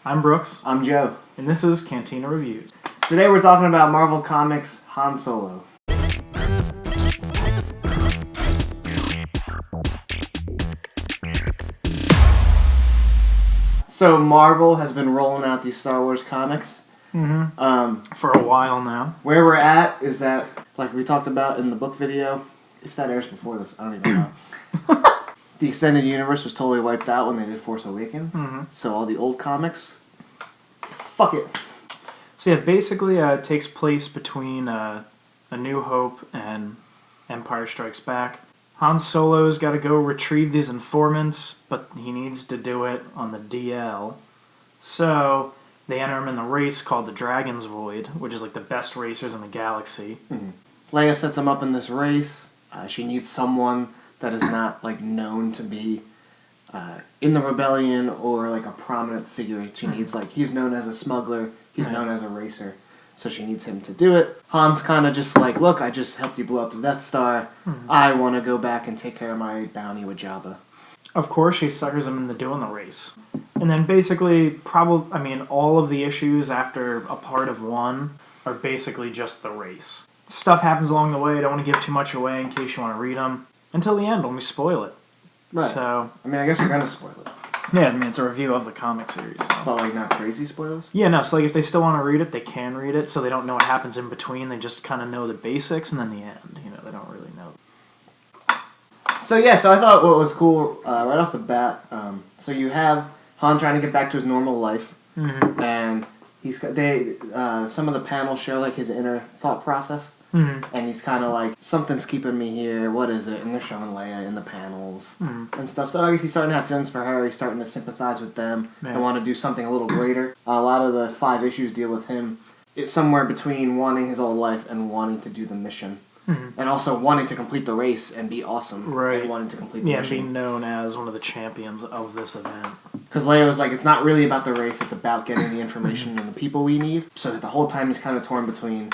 I'm Brooks. I'm Joe. And this is Cantina Reviews. Today we're talking about Marvel Comics Han Solo. So Marvel has been rolling out these Star Wars comics. For a while now. Where we're at is that, like we talked about in the book video, if that airs before this, I don't even know. The extended universe was totally wiped out when they did Force Awakens. So all the old comics, fuck it. So yeah, basically it takes place between A New Hope and Empire Strikes Back. Han Solo's got to go retrieve these informants, but he needs to do it on the DL. So they enter him in the race called the Dragon's Void, which is like the best racers in the galaxy. Leia sets him up in this race. She needs someone that is not like known to be in the rebellion or like a prominent figure. She needs he's known as a smuggler. He's known as a racer. So she needs him to do it. Han's kind of just like, look, I just helped you blow up the Death Star. I want to go back and take care of my bounty with Jabba. Of course, she suckers him into doing the race. And then basically, all of the issues after a part of one are basically just the race. Stuff happens along the way. I don't want to give too much away in case you want to read them. Until the end, when we spoil it. Right. So, I guess we're going to spoil it. Yeah, it's a review of the comic series. So. But not crazy spoilers? Yeah, no, so if they still want to read it, they can read it, so they don't know what happens in between. They just kind of know the basics, and then the end. They don't really know. So I thought what was cool, right off the bat, so you have Han trying to get back to his normal life, and he's some of the panels show his inner thought process, and he's kind of like, something's keeping me here, what is it? And they're showing Leia in the panels and stuff. So I guess he's starting to have feelings for her, he's starting to sympathize with them and want to do something a little greater. A lot of the 5 issues deal with him. It's somewhere between wanting his old life and wanting to do the mission. And also wanting to complete the race and be awesome. Right. And wanting to complete the mission. Yeah, being known as one of the champions of this event. Because Leia was like, it's not really about the race, it's about getting the information and the people we need. So the whole time he's kind of torn between,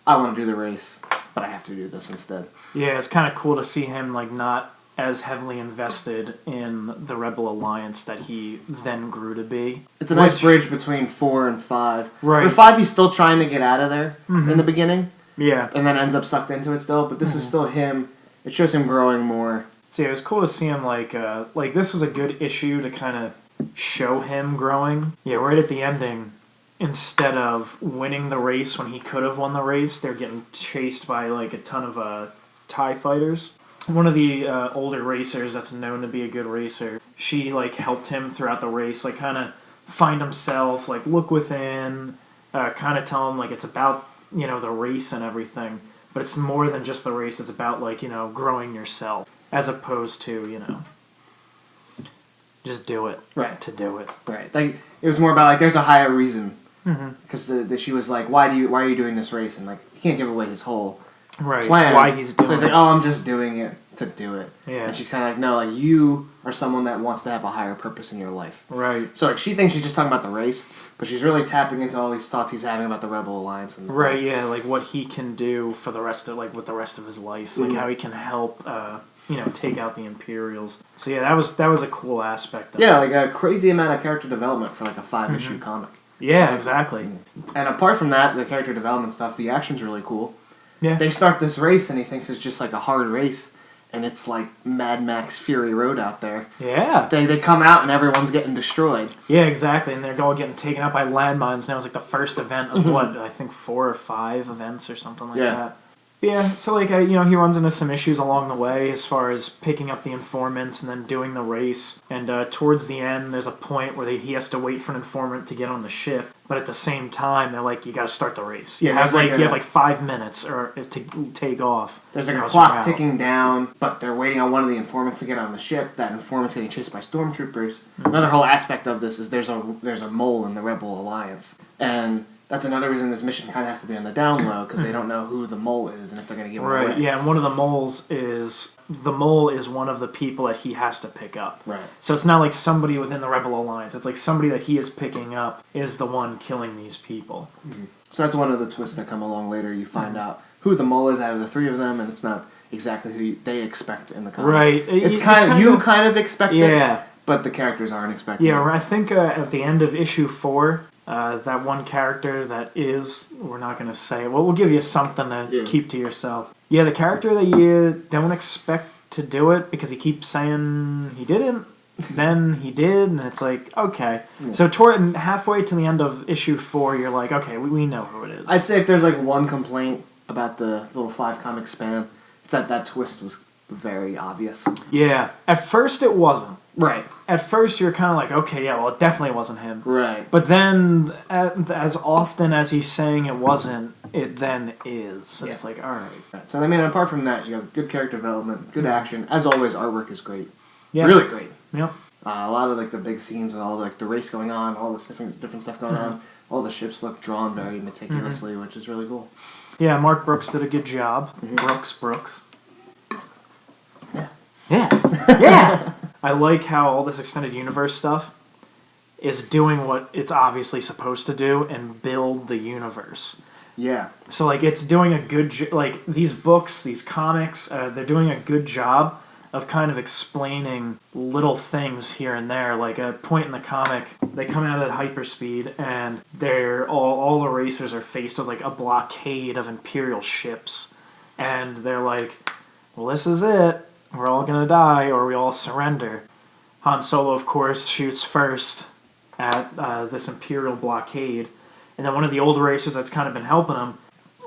I want to do the race, but I have to do this instead. Yeah, it's kind of cool to see him not as heavily invested in the Rebel Alliance that he then grew to be. It's a nice bridge between 4 and 5. Right. With 5, he's still trying to get out of there in the beginning. Yeah. And then ends up sucked into it still, but this is still him. It shows him growing more. So yeah, it was cool to see him this was a good issue to kind of show him growing. Yeah, right at the ending, instead of winning the race when he could have won the race, they're getting chased by a ton of TIE fighters. One of the older racers that's known to be a good racer, she helped him throughout the race, kind of find himself, look within, kind of tell him it's about the race and everything, but it's more than just the race. It's about growing yourself as opposed to just do it to do it. Right. It was more about there's a higher reason. Because she was like, why are you doing this race? And he can't give away his whole plan. Why he's doing it. So he's like, oh, I'm just doing it to do it. Yeah. And she's kind of like, no, you are someone that wants to have a higher purpose in your life. Right. So she thinks she's just talking about the race, but she's really tapping into all these thoughts he's having about the Rebel Alliance. And right. Yeah. What he can do for the rest of with the rest of his life, how he can help. Take out the Imperials. So yeah, that was a cool aspect of it. A crazy amount of character development for a 5-issue comic. Yeah, exactly. And apart from that, the character development stuff, the action's really cool. Yeah. They start this race and he thinks it's just a hard race, and it's Mad Max Fury Road out there. Yeah. They come out and everyone's getting destroyed. Yeah, exactly. And they're all getting taken out by landmines. Now it's the first event of I think 4 or 5 events or something like that. Yeah, so he runs into some issues along the way as far as picking up the informants and then doing the race. And towards the end, there's a point where he has to wait for an informant to get on the ship. But at the same time, they're you got to start the race. You have 5 minutes or to take off. There's a clock ticking down, but they're waiting on one of the informants to get on the ship. That informant's getting chased by stormtroopers. Another whole aspect of this is there's a mole in the Rebel Alliance, and that's another reason this mission kind of has to be on the down low, because they don't know who the mole is and if they're going to give him away. Right, yeah, and one of the moles is one of the people that he has to pick up. Right. So it's not somebody within the Rebel Alliance. It's somebody that he is picking up is the one killing these people. So that's one of the twists that come along later. You find out who the mole is out of the 3 of them, and it's not exactly who they expect in the comic. Right. It's kind of expect it. Yeah. but the characters aren't expecting Yeah, it. I think at the end of issue 4, that one character that is, we're not going to say it. Well, we'll give you something to keep to yourself. Yeah, the character that you don't expect to do it because he keeps saying he didn't, then he did, and it's like, okay. Yeah. So halfway to the end of issue 4, you're like, okay, we know who it is. I'd say if there's like one complaint about the little 5-comic span, it's that twist was very obvious. Yeah. At first it wasn't. Right. At first you're kind of like, okay, yeah, well, it definitely wasn't him. Right. But then, as often as he's saying it wasn't, it then is. And it's like, all right. So, I mean, apart from that, you have good character development, good action. As always, artwork is great. Yeah. Really great. Yep. A lot of, like, the big scenes and all, like, the race going on, all this different stuff going on. All the ships look drawn very meticulously, which is really cool. Yeah, Mark Brooks did a good job. Brooks. Yeah. Yeah. Yeah! I like how all this extended universe stuff is doing what it's obviously supposed to do and build the universe. Yeah. So, like, it's doing a good... like, these books, these comics, they're doing a good job of kind of explaining little things here and there. Like, a point in the comic, they come out at hyperspeed, and they're all the racers are faced with, like, a blockade of Imperial ships. And they're like, well, this is it. We're all gonna die, or we all surrender. Han Solo, of course, shoots first at this Imperial blockade. And then one of the old racers that's kind of been helping him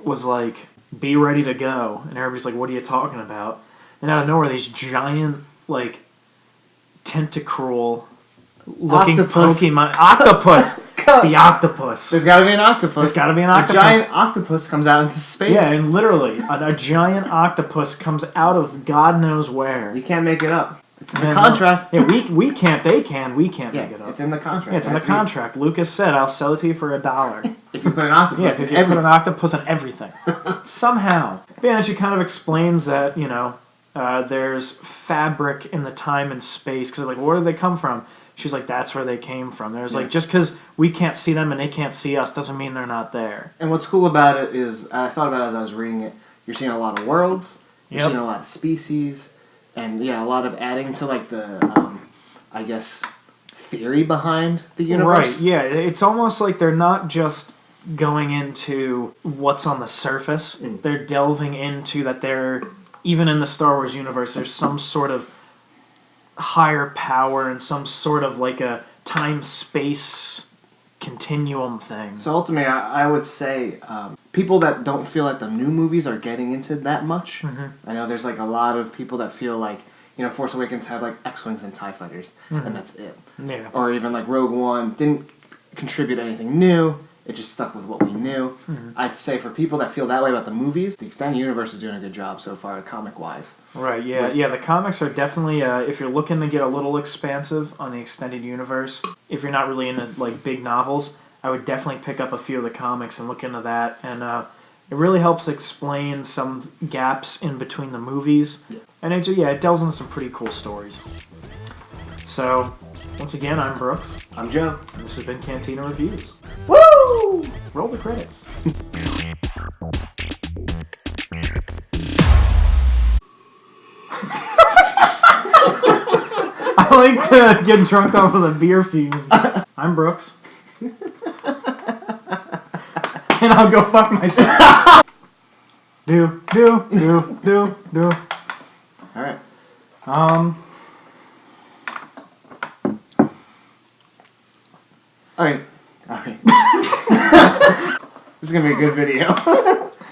was like, be ready to go. And everybody's like, what are you talking about? And out of nowhere, these giant, like, tentacruel looking Pokemon. Octopus! It's the octopus. There's gotta be an octopus. There's gotta be an octopus. A giant octopus comes out into space. Yeah, and literally, a giant octopus comes out of God knows where. You can't make it up. It's in the contract. Yeah, we can't. They can. We can't make it up. It's in the contract. Yeah, it's in the contract. Lucas said, "I'll sell it to you for $1." If you put an octopus. Yeah, if you put an octopus in everything, somehow. But yeah, she kind of explains that there's fabric in the time and space because like, where did they come from? She's like, that's where they came from. There's like, just because we can't see them and they can't see us doesn't mean they're not there. And what's cool about it is, I thought about it as I was reading it, you're seeing a lot of worlds, you're seeing a lot of species, and yeah, a lot of adding to like the, I guess, theory behind the universe. Right, yeah. It's almost like they're not just going into what's on the surface. They're delving into that even in the Star Wars universe, there's some sort of higher power and some sort of like a time-space continuum thing. So ultimately, I would say people that don't feel like the new movies are getting into that much. I know there's like a lot of people that feel like, Force Awakens had like X-Wings and TIE Fighters, and that's it. Yeah. Or even like Rogue One didn't contribute anything new. It just stuck with what we knew. I'd say for people that feel that way about the movies, the extended universe is doing a good job so far, comic-wise. Right, yeah. Yeah, the comics are definitely, if you're looking to get a little expansive on the extended universe, if you're not really into, like, big novels, I would definitely pick up a few of the comics and look into that. And it really helps explain some gaps in between the movies. Yeah. And it delves into some pretty cool stories. So, once again, I'm Brooks. I'm Joe. And this has been Cantina Reviews. Woo! Roll the credits. I like to get drunk off of the beer fumes. I'm Brooks. And I'll go fuck myself. Do. Alright. Alright. This is gonna be a good video.